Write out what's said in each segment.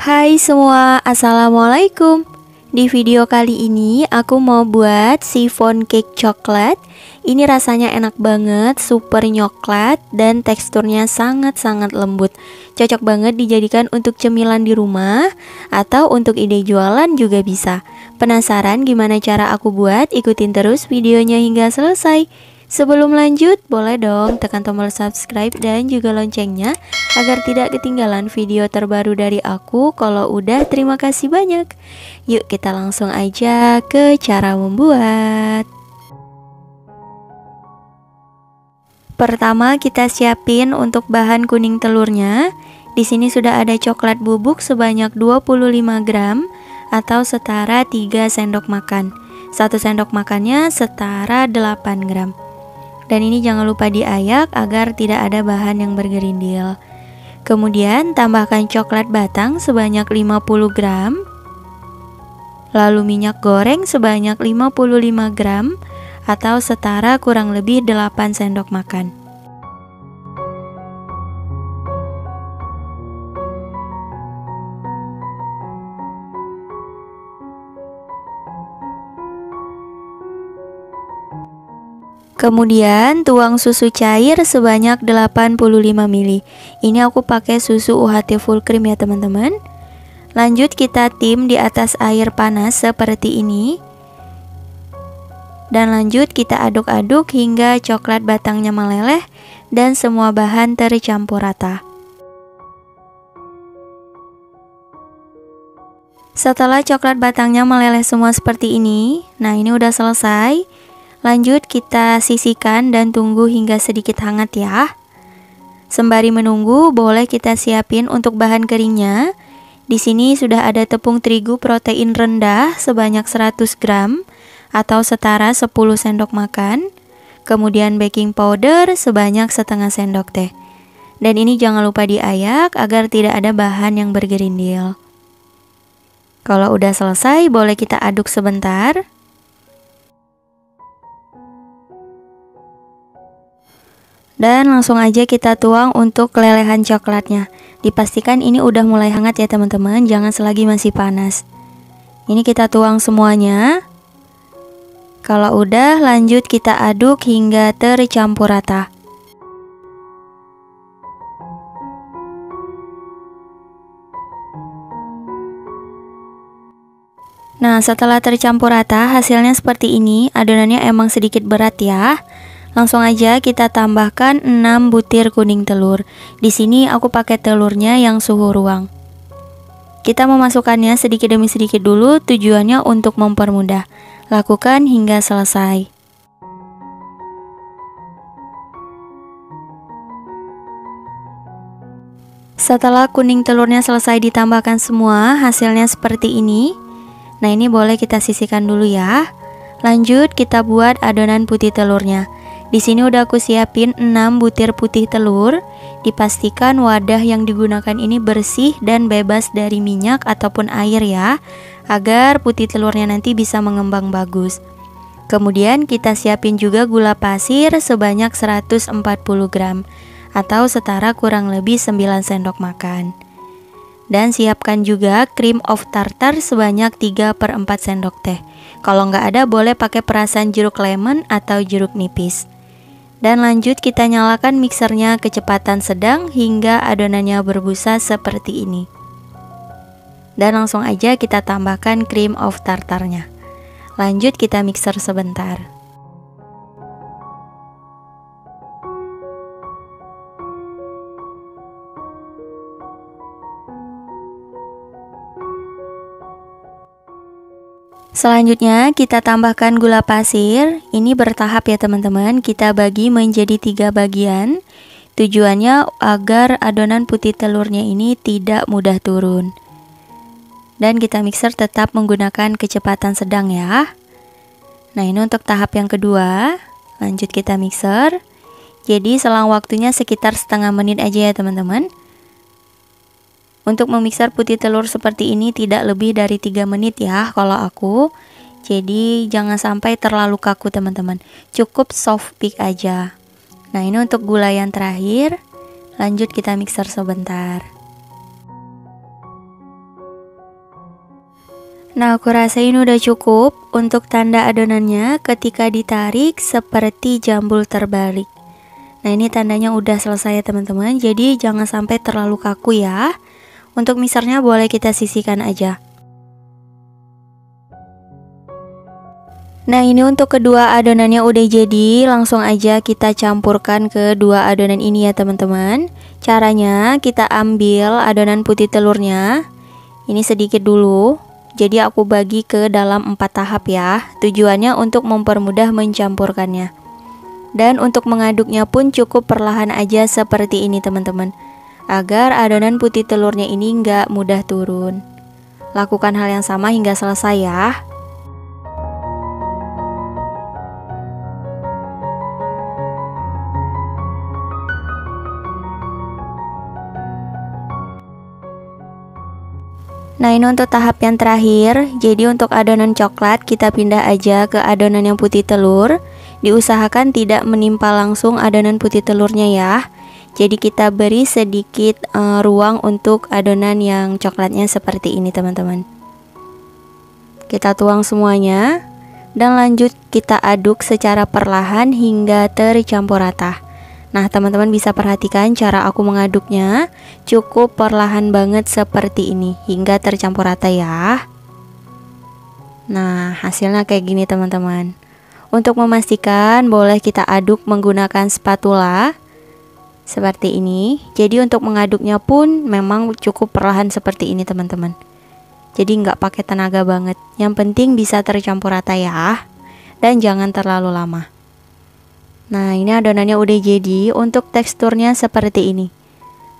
Hai semua, assalamualaikum. Di video kali ini aku mau buat chiffon cake coklat. Ini rasanya enak banget, super nyoklat dan teksturnya sangat-sangat lembut. Cocok banget dijadikan untuk cemilan di rumah atau untuk ide jualan juga bisa. Penasaran gimana cara aku buat? Ikutin terus videonya hingga selesai. Sebelum lanjut, boleh dong tekan tombol subscribe dan juga loncengnya agar tidak ketinggalan video terbaru dari aku. Kalau udah, terima kasih banyak. Yuk kita langsung aja ke cara membuat. Pertama kita siapin untuk bahan kuning telurnya. Di sini sudah ada coklat bubuk sebanyak 25 gram atau setara 3 sendok makan. 1 sendok makannya setara 8 gram. Dan ini jangan lupa diayak agar tidak ada bahan yang bergerindil. Kemudian tambahkan coklat batang sebanyak 50 gram. Lalu minyak goreng sebanyak 55 gram atau setara kurang lebih 8 sendok makan. Kemudian tuang susu cair sebanyak 85 ml. Ini aku pakai susu UHT full cream ya teman-teman. Lanjut kita tim di atas air panas seperti ini. Dan lanjut kita aduk-aduk hingga coklat batangnya meleleh dan semua bahan tercampur rata. Setelah coklat batangnya meleleh semua seperti ini, nah ini udah selesai. Lanjut kita sisihkan dan tunggu hingga sedikit hangat ya. Sembari menunggu, boleh kita siapin untuk bahan keringnya. Di sini sudah ada tepung terigu protein rendah sebanyak 100 gram atau setara 10 sendok makan. Kemudian baking powder sebanyak setengah sendok teh. Dan ini jangan lupa diayak agar tidak ada bahan yang bergerindil. Kalau udah selesai, boleh kita aduk sebentar. Dan langsung aja kita tuang untuk kelelehan coklatnya. Dipastikan ini udah mulai hangat ya teman-teman, jangan selagi masih panas. Ini kita tuang semuanya. Kalau udah, lanjut kita aduk hingga tercampur rata. Nah, setelah tercampur rata, hasilnya seperti ini. Adonannya emang sedikit berat ya. Langsung aja kita tambahkan 6 butir kuning telur. Di sini aku pakai telurnya yang suhu ruang. Kita memasukkannya sedikit demi sedikit dulu, tujuannya untuk mempermudah. Lakukan hingga selesai. Setelah kuning telurnya selesai ditambahkan semua, hasilnya seperti ini. Nah, ini boleh kita sisihkan dulu ya. Lanjut kita buat adonan putih telurnya. Di sini udah aku siapin 6 butir putih telur. Dipastikan wadah yang digunakan ini bersih dan bebas dari minyak ataupun air ya, agar putih telurnya nanti bisa mengembang bagus. Kemudian kita siapin juga gula pasir sebanyak 140 gram atau setara kurang lebih 9 sendok makan. Dan siapkan juga cream of tartar sebanyak 3/4 sendok teh. Kalau nggak ada boleh pakai perasan jeruk lemon atau jeruk nipis. Dan lanjut kita nyalakan mixernya kecepatan sedang hingga adonannya berbusa seperti ini. Dan langsung aja kita tambahkan cream of tartarnya. Lanjut kita mixer sebentar. Selanjutnya kita tambahkan gula pasir. Ini bertahap ya teman-teman. Kita bagi menjadi 3 bagian. Tujuannya agar adonan putih telurnya ini tidak mudah turun. Dan kita mixer tetap menggunakan kecepatan sedang ya. Nah, ini untuk tahap yang kedua. Lanjut kita mixer. Jadi selang waktunya sekitar setengah menit aja ya teman-teman. Untuk memixer putih telur seperti ini tidak lebih dari 3 menit ya kalau aku. Jadi jangan sampai terlalu kaku teman-teman. Cukup soft peak aja. Nah, ini untuk gula yang terakhir. Lanjut kita mixer sebentar. Nah, aku rasa ini udah cukup. Untuk tanda adonannya ketika ditarik seperti jambul terbalik. Nah, ini tandanya udah selesai ya teman-teman. Jadi jangan sampai terlalu kaku ya. Untuk mixernya boleh kita sisihkan aja. Nah, ini untuk kedua adonannya udah jadi. Langsung aja kita campurkan ke dua adonan ini ya teman-teman. Caranya kita ambil adonan putih telurnya. Ini sedikit dulu. Jadi aku bagi ke dalam 4 tahap ya. Tujuannya untuk mempermudah mencampurkannya. Dan untuk mengaduknya pun cukup perlahan aja seperti ini teman-teman. Agar adonan putih telurnya ini nggak mudah turun. Lakukan hal yang sama hingga selesai ya. Nah, ini untuk tahap yang terakhir. Jadi untuk adonan coklat kita pindah aja ke adonan yang putih telur. Diusahakan tidak menimpa langsung adonan putih telurnya ya. Jadi kita beri sedikit ruang untuk adonan yang coklatnya seperti ini teman-teman. Kita tuang semuanya dan lanjut kita aduk secara perlahan hingga tercampur rata. Nah, teman-teman bisa perhatikan cara aku mengaduknya. Cukup perlahan banget seperti ini hingga tercampur rata ya. Nah, hasilnya kayak gini teman-teman. Untuk memastikan boleh kita aduk menggunakan spatula seperti ini. Jadi untuk mengaduknya pun memang cukup perlahan seperti ini teman-teman. Jadi nggak pakai tenaga banget. Yang penting bisa tercampur rata ya. Dan jangan terlalu lama. Nah, ini adonannya udah jadi. Untuk teksturnya seperti ini.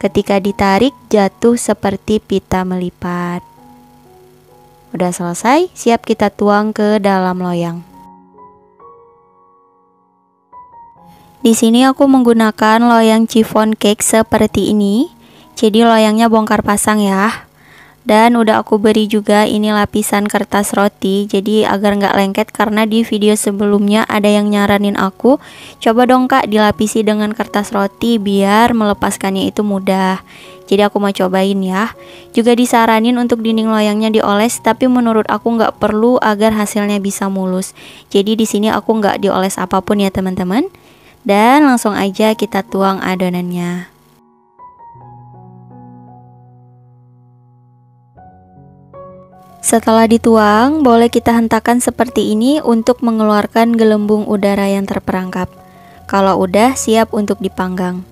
Ketika ditarik jatuh seperti pita melipat. Udah selesai, siap kita tuang ke dalam loyang. Di sini aku menggunakan loyang chiffon cake seperti ini. Jadi loyangnya bongkar pasang ya. Dan udah aku beri juga ini lapisan kertas roti, jadi agar nggak lengket, karena di video sebelumnya ada yang nyaranin aku, coba dong kak dilapisi dengan kertas roti biar melepaskannya itu mudah. Jadi aku mau cobain ya. Juga disaranin untuk dinding loyangnya dioles, tapi menurut aku nggak perlu agar hasilnya bisa mulus. Jadi di sini aku nggak dioles apapun ya teman-teman. Dan langsung aja kita tuang adonannya. Setelah dituang, boleh kita hentakan seperti ini untuk mengeluarkan gelembung udara yang terperangkap. Kalau udah, siap untuk dipanggang.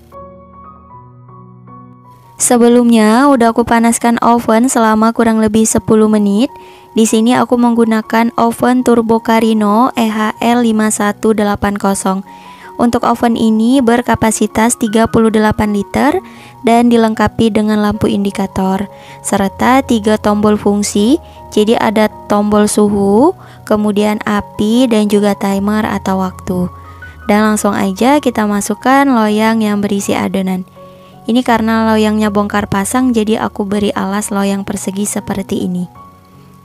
Sebelumnya, udah aku panaskan oven selama kurang lebih 10 menit. Di sini aku menggunakan oven Turbo Carino EHL 5180. Untuk oven ini berkapasitas 38 liter dan dilengkapi dengan lampu indikator serta 3 tombol fungsi. Jadi ada tombol suhu, kemudian api dan juga timer atau waktu. Dan langsung aja kita masukkan loyang yang berisi adonan. Ini karena loyangnya bongkar pasang, jadi aku beri alas loyang persegi seperti ini.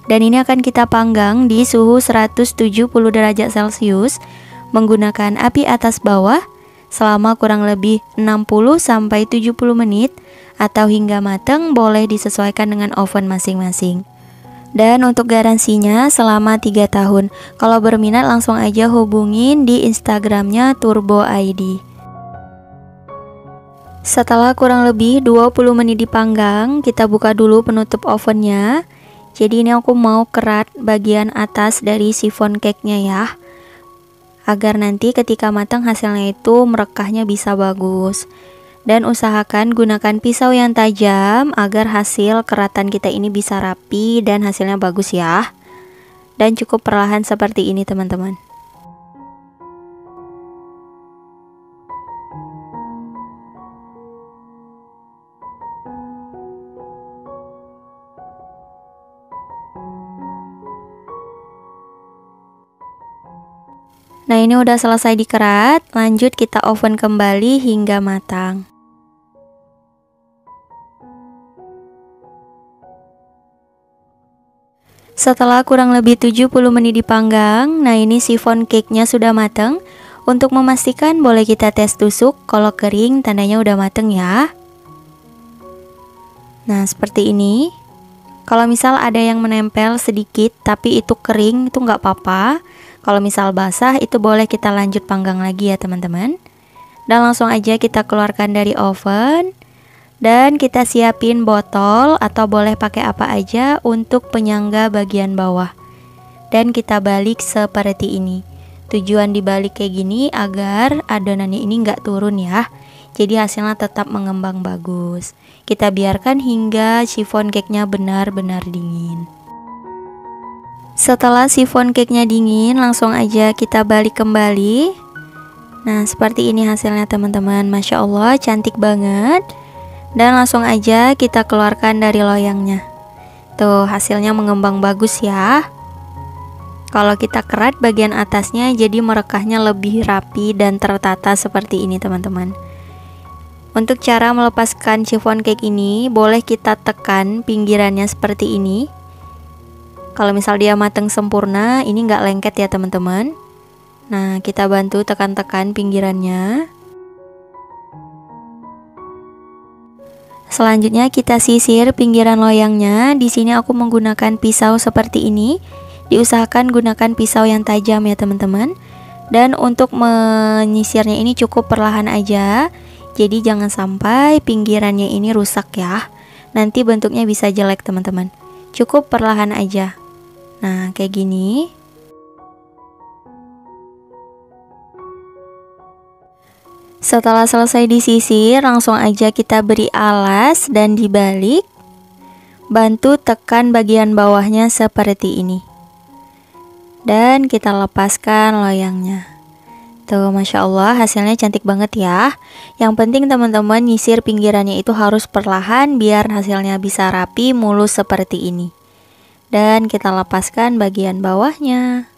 Dan ini akan kita panggang di suhu 170 derajat Celcius menggunakan api atas bawah selama kurang lebih 60-70 menit atau hingga matang, boleh disesuaikan dengan oven masing-masing. Dan untuk garansinya selama 3 tahun. Kalau berminat langsung aja hubungin di Instagramnya Turbo ID. Setelah kurang lebih 20 menit dipanggang, kita buka dulu penutup ovennya. Jadi ini aku mau kerat bagian atas dari chiffon cake-nya ya, agar nanti ketika matang hasilnya itu merekahnya bisa bagus. Dan usahakan gunakan pisau yang tajam agar hasil keratan kita ini bisa rapi dan hasilnya bagus ya. Dan cukup perlahan seperti ini teman-teman. Nah, ini udah selesai dikerat, lanjut kita oven kembali hingga matang. Setelah kurang lebih 70 menit dipanggang, nah ini chiffon cake-nya sudah matang. Untuk memastikan boleh kita tes tusuk, kalau kering tandanya udah mateng ya. Nah, seperti ini. Kalau misal ada yang menempel sedikit tapi itu kering, itu nggak apa-apa. Kalau misal basah itu boleh kita lanjut panggang lagi ya teman-teman. Dan langsung aja kita keluarkan dari oven. Dan kita siapin botol atau boleh pakai apa aja untuk penyangga bagian bawah. Dan kita balik seperti ini. Tujuan dibalik kayak gini agar adonannya ini nggak turun ya. Jadi hasilnya tetap mengembang bagus. Kita biarkan hingga chiffon cake-nya benar-benar dingin. Setelah chiffon cake-nya dingin, langsung aja kita balik kembali. Nah, seperti ini hasilnya teman-teman. Masya Allah, cantik banget. Dan langsung aja kita keluarkan dari loyangnya. Tuh, hasilnya mengembang bagus ya. Kalau kita kerat bagian atasnya, jadi merekahnya lebih rapi dan tertata seperti ini teman-teman. Untuk cara melepaskan chiffon cake ini, boleh kita tekan pinggirannya seperti ini. Kalau misal dia mateng sempurna, ini nggak lengket ya teman-teman. Nah, kita bantu tekan-tekan pinggirannya. Selanjutnya kita sisir pinggiran loyangnya. Di sini aku menggunakan pisau seperti ini. Diusahakan gunakan pisau yang tajam ya teman-teman. Dan untuk menyisirnya ini cukup perlahan aja. Jadi jangan sampai pinggirannya ini rusak ya. Nanti bentuknya bisa jelek teman-teman. Cukup perlahan aja. Nah, kayak gini. Setelah selesai disisir, langsung aja kita beri alas dan dibalik. Bantu tekan bagian bawahnya seperti ini. Dan kita lepaskan loyangnya. Tuh, Masya Allah, hasilnya cantik banget ya. Yang penting teman-teman nyisir pinggirannya itu harus perlahan biar hasilnya bisa rapi mulus seperti ini. Dan kita lepaskan bagian bawahnya.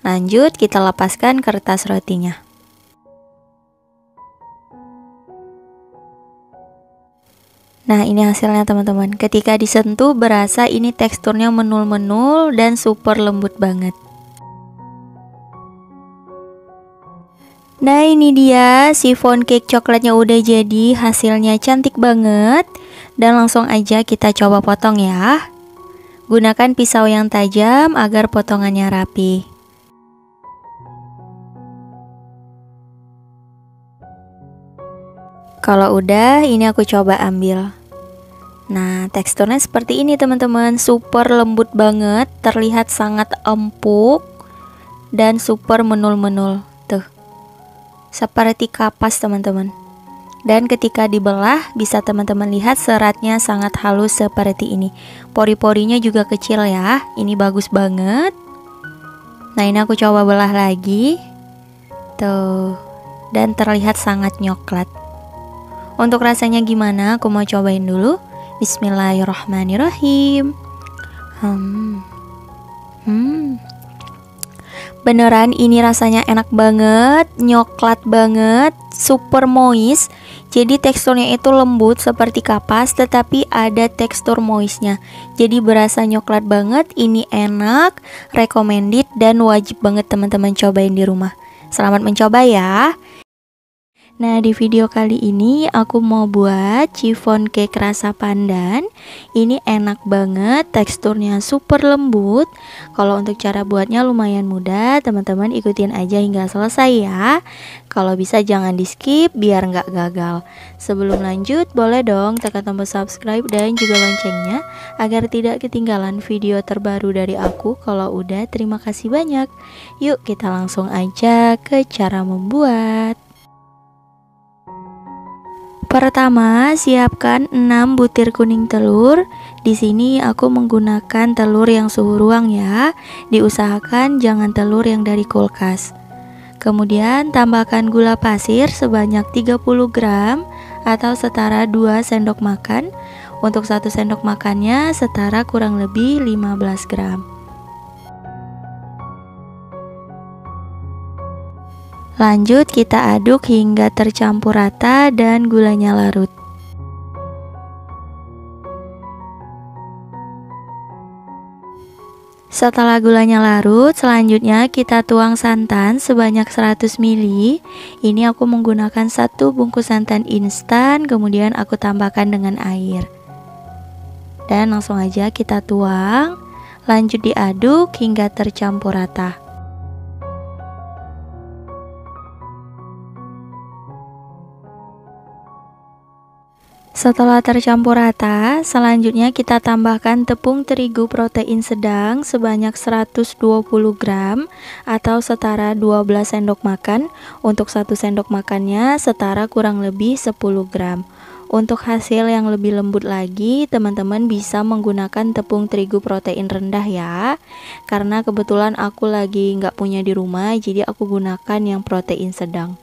Lanjut kita lepaskan kertas rotinya. Nah, ini hasilnya teman-teman. Ketika disentuh berasa ini teksturnya menul-menul dan super lembut banget. Nah, ini dia chiffon cake coklatnya udah jadi, hasilnya cantik banget. Dan langsung aja kita coba potong ya. Gunakan pisau yang tajam agar potongannya rapi. Kalau udah, ini aku coba ambil. Nah, teksturnya seperti ini teman-teman, super lembut banget, terlihat sangat empuk dan super menul-menul. Tuh, seperti kapas teman-teman. Dan ketika dibelah, bisa teman-teman lihat seratnya sangat halus seperti ini. Pori-porinya juga kecil ya, ini bagus banget. Nah, ini aku coba belah lagi. Tuh, dan terlihat sangat nyoklat. Untuk rasanya gimana? Aku mau cobain dulu. Bismillahirrahmanirrahim. Beneran ini rasanya enak banget, nyoklat banget, super moist. Jadi teksturnya itu lembut seperti kapas, tetapi ada tekstur moistnya. Jadi berasa nyoklat banget, ini enak, recommended dan wajib banget teman-teman cobain di rumah. Selamat mencoba ya. Nah, di video kali ini aku mau buat chiffon cake rasa pandan. Ini enak banget, teksturnya super lembut. Kalau untuk cara buatnya lumayan mudah, teman-teman ikutin aja hingga selesai ya. Kalau bisa jangan di skip biar nggak gagal. Sebelum lanjut, boleh dong tekan tombol subscribe dan juga loncengnya agar tidak ketinggalan video terbaru dari aku. Kalau udah, terima kasih banyak. Yuk kita langsung aja ke cara membuat. Pertama, siapkan 6 butir kuning telur. Di sini aku menggunakan telur yang suhu ruang ya. Diusahakan jangan telur yang dari kulkas. Kemudian tambahkan gula pasir sebanyak 30 gram atau setara 2 sendok makan. Untuk 1 sendok makannya setara kurang lebih 15 gram. Lanjut kita aduk hingga tercampur rata dan gulanya larut. Setelah gulanya larut, selanjutnya kita tuang santan sebanyak 100 ml. Ini aku menggunakan 1 bungkus santan instan, kemudian aku tambahkan dengan air. Dan langsung aja kita tuang. Lanjut diaduk hingga tercampur rata. Setelah tercampur rata, selanjutnya kita tambahkan tepung terigu protein sedang sebanyak 120 gram atau setara 12 sendok makan. Untuk 1 sendok makannya setara kurang lebih 10 gram. Untuk hasil yang lebih lembut lagi, teman-teman bisa menggunakan tepung terigu protein rendah ya. Karena kebetulan aku lagi nggak punya di rumah, jadi aku gunakan yang protein sedang.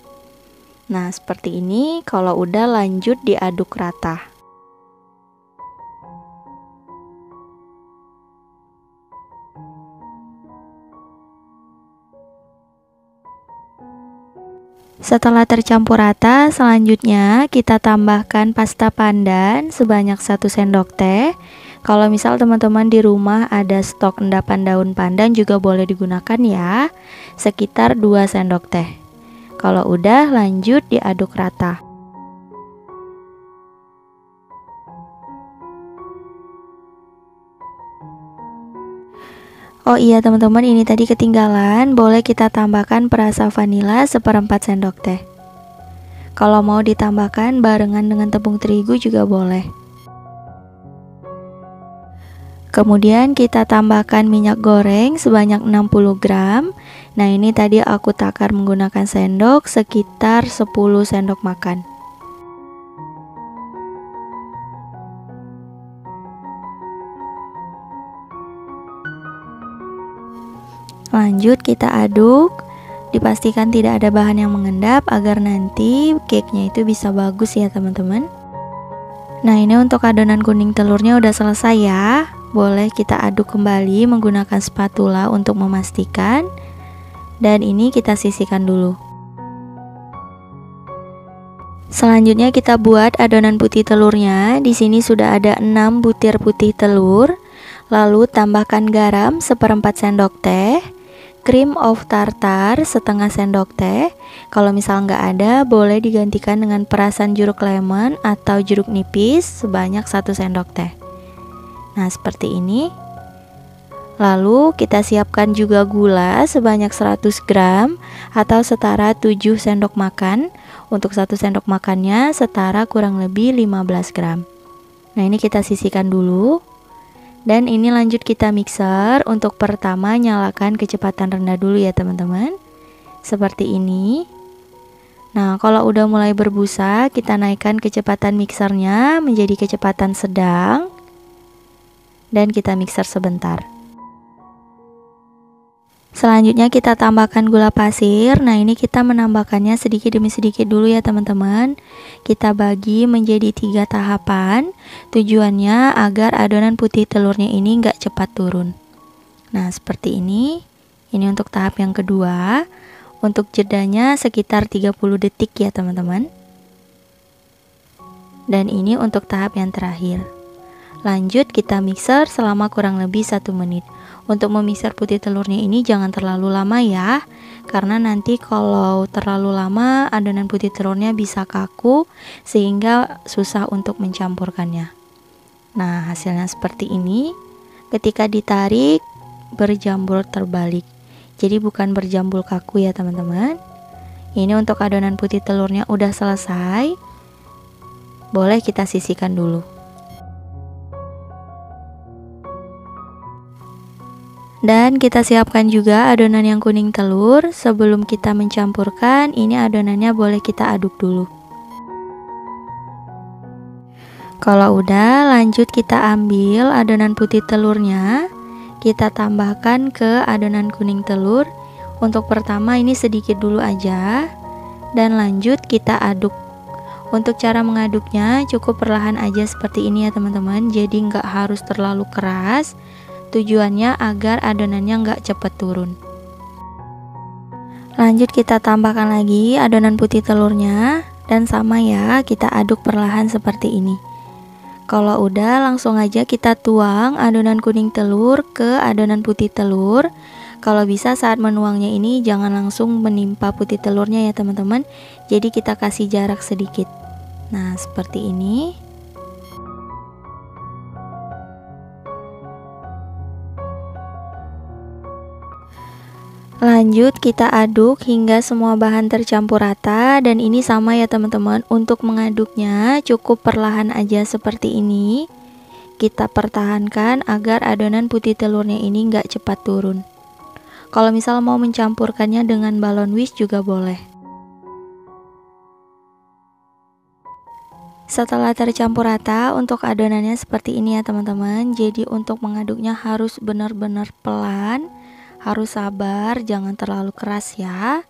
Nah, seperti ini. Kalau udah, lanjut diaduk rata. Setelah tercampur rata, selanjutnya kita tambahkan pasta pandan sebanyak 1 sendok teh. Kalau misal teman-teman di rumah ada stok endapan daun pandan juga boleh digunakan ya. Sekitar 2 sendok teh. Kalau udah, lanjut diaduk rata. Oh iya teman-teman, ini tadi ketinggalan, boleh kita tambahkan perasa vanila 1/4 sendok teh. Kalau mau ditambahkan barengan dengan tepung terigu juga boleh. Kemudian kita tambahkan minyak goreng sebanyak 60 gram. Nah, ini tadi aku takar menggunakan sendok sekitar 10 sendok makan. Lanjut kita aduk. Dipastikan tidak ada bahan yang mengendap agar nanti cake-nya itu bisa bagus ya teman-teman. Nah, ini untuk adonan kuning telurnya udah selesai ya. Boleh kita aduk kembali menggunakan spatula untuk memastikan. Dan ini kita sisihkan dulu. Selanjutnya kita buat adonan putih telurnya. Di sini sudah ada 6 butir putih telur. Lalu tambahkan garam 1/4 sendok teh, cream of tartar setengah sendok teh. Kalau misal nggak ada, boleh digantikan dengan perasan jeruk lemon atau jeruk nipis sebanyak 1 sendok teh. Nah, seperti ini. Lalu kita siapkan juga gula sebanyak 100 gram atau setara 7 sendok makan. Untuk 1 sendok makannya setara kurang lebih 15 gram. Nah, ini kita sisihkan dulu. Dan ini lanjut kita mixer. Untuk pertama nyalakan kecepatan rendah dulu ya teman-teman. Seperti ini. Nah, kalau udah mulai berbusa, kita naikkan kecepatan mixernya menjadi kecepatan sedang. Dan kita mixer sebentar. Selanjutnya kita tambahkan gula pasir. Nah, ini kita menambahkannya sedikit demi sedikit dulu ya teman-teman. Kita bagi menjadi 3 tahapan. Tujuannya agar adonan putih telurnya ini nggak cepat turun. Nah, seperti ini. Ini untuk tahap yang kedua. Untuk jedanya sekitar 30 detik ya teman-teman. Dan ini untuk tahap yang terakhir. Lanjut kita mixer selama kurang lebih 1 menit. Untuk memixer putih telurnya ini jangan terlalu lama ya. Karena nanti kalau terlalu lama adonan putih telurnya bisa kaku sehingga susah untuk mencampurkannya. Nah, hasilnya seperti ini. Ketika ditarik berjambul terbalik. Jadi bukan berjambul kaku ya teman-teman. Ini untuk adonan putih telurnya udah selesai. Boleh kita sisihkan dulu. Dan kita siapkan juga adonan yang kuning telur. Sebelum kita mencampurkan, ini adonannya boleh kita aduk dulu. Kalau udah, lanjut kita ambil adonan putih telurnya. Kita tambahkan ke adonan kuning telur. Untuk pertama ini sedikit dulu aja. Dan lanjut kita aduk. Untuk cara mengaduknya cukup perlahan aja seperti ini ya teman-teman. Jadi nggak harus terlalu keras. Tujuannya agar adonannya nggak cepat turun. Lanjut kita tambahkan lagi adonan putih telurnya. Dan sama ya, kita aduk perlahan seperti ini. Kalau udah, langsung aja kita tuang adonan kuning telur ke adonan putih telur. Kalau bisa saat menuangnya ini jangan langsung menimpa putih telurnya ya teman-teman. Jadi kita kasih jarak sedikit. Nah, seperti ini. Lanjut kita aduk hingga semua bahan tercampur rata, dan ini sama ya teman-teman, untuk mengaduknya cukup perlahan aja seperti ini. Kita pertahankan agar adonan putih telurnya ini nggak cepat turun. Kalau misal mau mencampurkannya dengan balon whisk juga boleh. Setelah tercampur rata, untuk adonannya seperti ini ya teman-teman. Jadi untuk mengaduknya harus benar-benar pelan, harus sabar, jangan terlalu keras ya.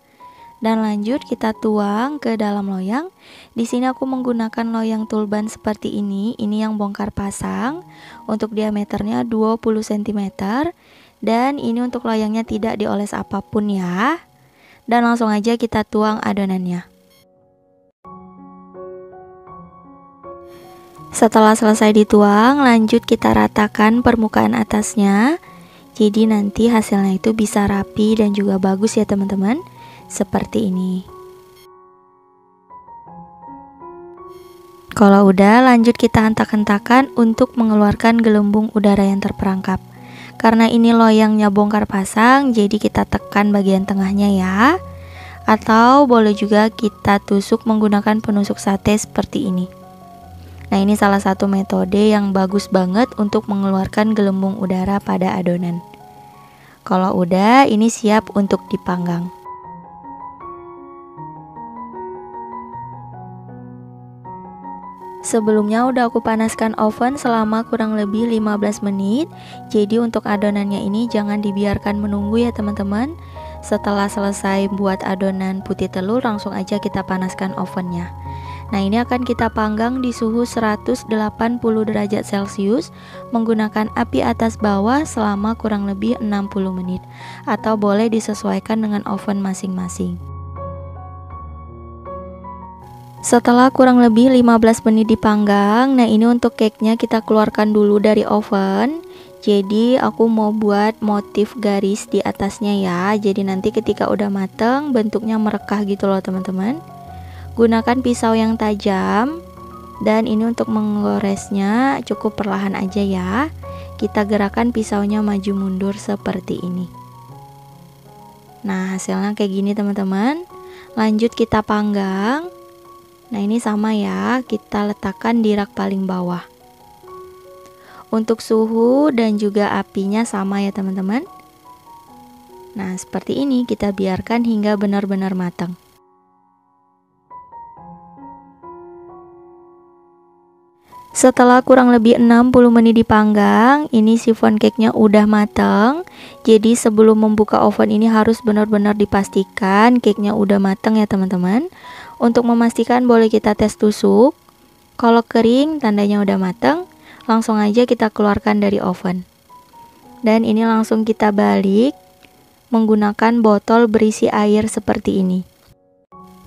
Dan lanjut kita tuang ke dalam loyang. Di sini aku menggunakan loyang tulban seperti ini. Ini yang bongkar pasang. Untuk diameternya 20 cm. Dan ini untuk loyangnya tidak dioles apapun ya. Dan langsung aja kita tuang adonannya. Setelah selesai dituang, lanjut kita ratakan permukaan atasnya. Jadi nanti hasilnya itu bisa rapi dan juga bagus ya teman-teman. Seperti ini. Kalau udah, lanjut kita hentak-hentakan untuk mengeluarkan gelembung udara yang terperangkap. Karena ini loyangnya bongkar pasang, jadi kita tekan bagian tengahnya ya. Atau boleh juga kita tusuk menggunakan penusuk sate seperti ini. Nah, ini salah satu metode yang bagus banget untuk mengeluarkan gelembung udara pada adonan. Kalau udah, ini siap untuk dipanggang. Sebelumnya udah aku panaskan oven selama kurang lebih 15 menit. Jadi untuk adonannya ini jangan dibiarkan menunggu ya teman-teman. Setelah selesai buat adonan putih telur, langsung aja kita panaskan ovennya. Nah, ini akan kita panggang di suhu 180 derajat Celcius menggunakan api atas bawah selama kurang lebih 60 menit. Atau boleh disesuaikan dengan oven masing-masing. Setelah kurang lebih 15 menit dipanggang, nah ini untuk cake-nya kita keluarkan dulu dari oven. Jadi aku mau buat motif garis di atasnya ya. Jadi nanti ketika udah mateng bentuknya merekah gitu loh teman-teman. Gunakan pisau yang tajam. Dan ini untuk mengoresnya cukup perlahan aja ya. Kita gerakan pisaunya maju mundur seperti ini. Nah, hasilnya kayak gini teman-teman. Lanjut kita panggang. Nah, ini sama ya, kita letakkan di rak paling bawah. Untuk suhu dan juga apinya sama ya teman-teman. Nah, seperti ini kita biarkan hingga benar-benar matang. Setelah kurang lebih 60 menit dipanggang, ini chiffon cake-nya udah matang. Jadi sebelum membuka oven ini harus benar-benar dipastikan cake-nya udah matang ya teman-teman. Untuk memastikan boleh kita tes tusuk. Kalau kering tandanya udah matang, langsung aja kita keluarkan dari oven. Dan ini langsung kita balik menggunakan botol berisi air seperti ini.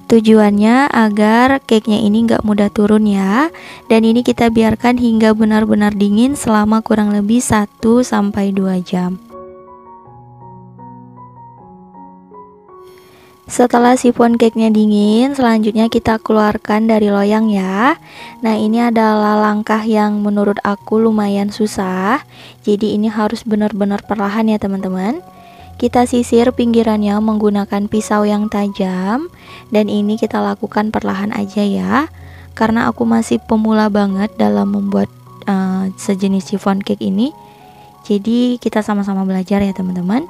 Tujuannya agar cake-nya ini nggak mudah turun ya. Dan ini kita biarkan hingga benar-benar dingin selama kurang lebih 1-2 jam. Setelah chiffon cake-nya dingin, selanjutnya kita keluarkan dari loyang ya. Nah, ini adalah langkah yang menurut aku lumayan susah. Jadi ini harus benar-benar perlahan ya teman-teman. Kita sisir pinggirannya menggunakan pisau yang tajam. Dan ini kita lakukan perlahan aja ya. Karena aku masih pemula banget dalam membuat sejenis chiffon cake ini. Jadi kita sama-sama belajar ya teman-teman.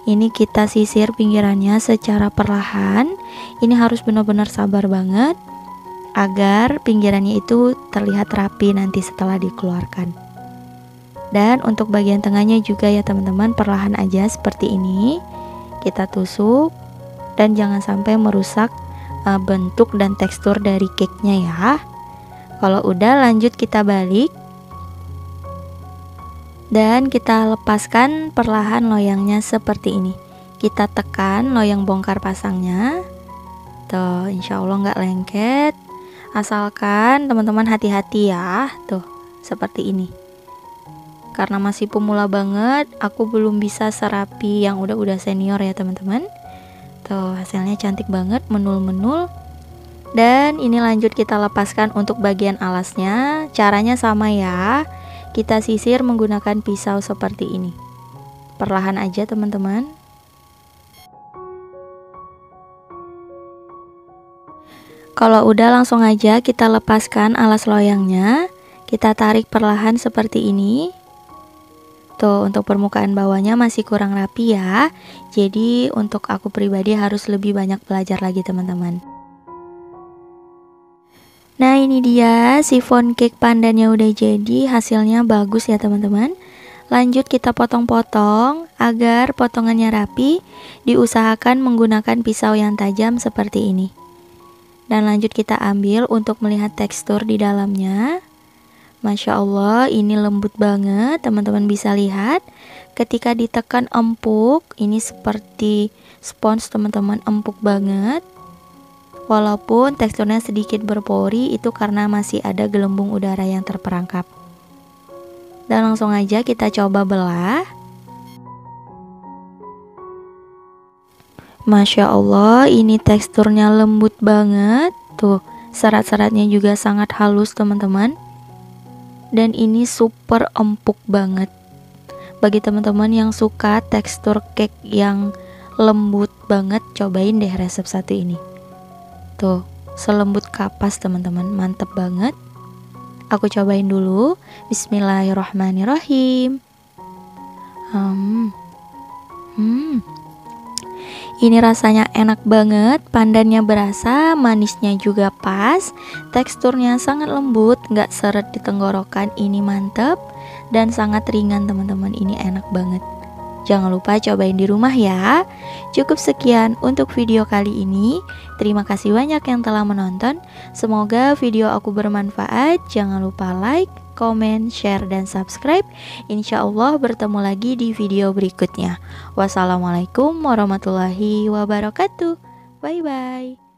Ini kita sisir pinggirannya secara perlahan. Ini harus benar-benar sabar banget agar pinggirannya itu terlihat rapi nanti setelah dikeluarkan. Dan untuk bagian tengahnya juga ya teman-teman, perlahan aja seperti ini. Kita tusuk dan jangan sampai merusak bentuk dan tekstur dari cake-nya ya. Kalau udah, lanjut kita balik. Dan kita lepaskan perlahan loyangnya seperti ini. Kita tekan loyang bongkar pasangnya. Tuh, insya Allah nggak lengket. Asalkan teman-teman hati-hati ya. Tuh, seperti ini. Karena masih pemula banget, aku belum bisa serapi yang udah senior ya teman-teman. Tuh, hasilnya cantik banget, menul-menul. Dan ini lanjut kita lepaskan untuk bagian alasnya. Caranya sama ya. Kita sisir menggunakan pisau seperti ini. Perlahan aja teman-teman. Kalau udah langsung aja kita lepaskan alas loyangnya. Kita tarik perlahan seperti ini. Tuh, untuk permukaan bawahnya masih kurang rapi ya. Jadi untuk aku pribadi harus lebih banyak belajar lagi teman-teman. Nah ini dia chiffon cake pandannya udah jadi, hasilnya bagus ya teman-teman. Lanjut kita potong-potong agar potongannya rapi. Diusahakan menggunakan pisau yang tajam seperti ini. Dan lanjut kita ambil untuk melihat tekstur di dalamnya. Masya Allah, ini lembut banget, teman-teman bisa lihat. Ketika ditekan empuk, ini seperti spons teman-teman, empuk banget. Walaupun teksturnya sedikit berpori, itu karena masih ada gelembung udara yang terperangkap. Dan langsung aja kita coba belah. Masya Allah, ini teksturnya lembut banget. Tuh, serat-seratnya juga sangat halus teman-teman. Dan ini super empuk banget. Bagi teman-teman yang suka tekstur cake yang lembut banget, cobain deh resep satu ini. Tuh, selembut kapas teman-teman, mantep banget. Aku cobain dulu. Bismillahirrahmanirrahim. Ini rasanya enak banget, pandannya berasa, manisnya juga pas, teksturnya sangat lembut, nggak seret di tenggorokan, ini mantep, dan sangat ringan teman-teman, ini enak banget. Jangan lupa cobain di rumah ya. Cukup sekian untuk video kali ini. Terima kasih banyak yang telah menonton. Semoga video aku bermanfaat. Jangan lupa like, komen, share, dan subscribe. Insya Allah bertemu lagi di video berikutnya. Wassalamualaikum warahmatullahi wabarakatuh. Bye bye.